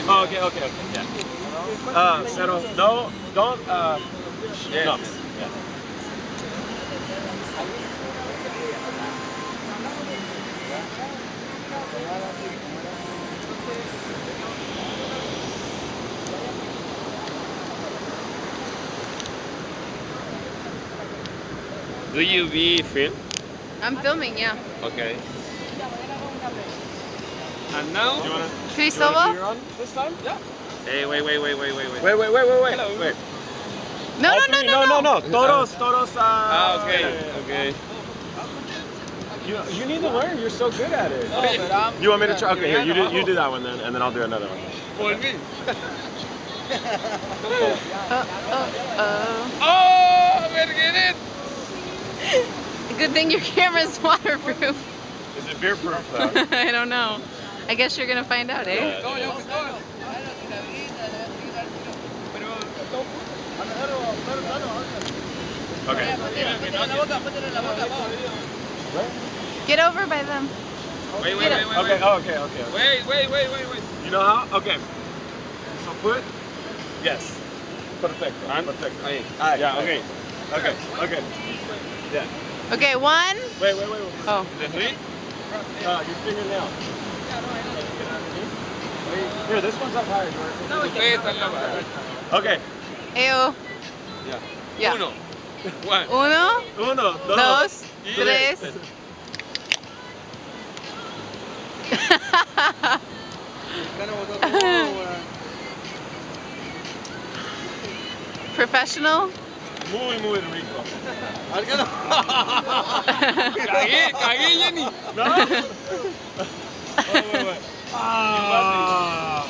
Oh, okay, okay, okay, yeah. Pero no, don't, Yes, no. yes. Yeah. Do you be film? I'm filming, yeah. Okay. And now? Do you wanna, Should we do you wanna do solo? your own this time? Yeah. Hey, wait. Wait, wait. No, All no, three? no, no, no. Todos, Ah, okay, yeah. okay. You need to learn. You're so good at it. Okay. You want me to try? Okay, here, you do that one then, and then I'll do another one. For me. Oh. Oh, we're getting it. Good thing your camera's waterproof. Is it beer proof though? I don't know. I guess you're gonna find out, eh? Okay. Get over by them. Wait. Okay. Oh, okay. Wait. You know how? Okay. So put. Yes. Perfecto. And? Perfecto. Ahí. Yeah. Okay. Okay. Yeah. Okay, one. Wait. Oh. The three? Your fingernail. Here, this one's up higher, Jordan. Ustedes están locos. Okay. Ew. Ya. Yeah. Uno. One. Uno, Uno, dos, y tres. Professional. Muy rico. Cagué, Jenny. No? Wait. Ah.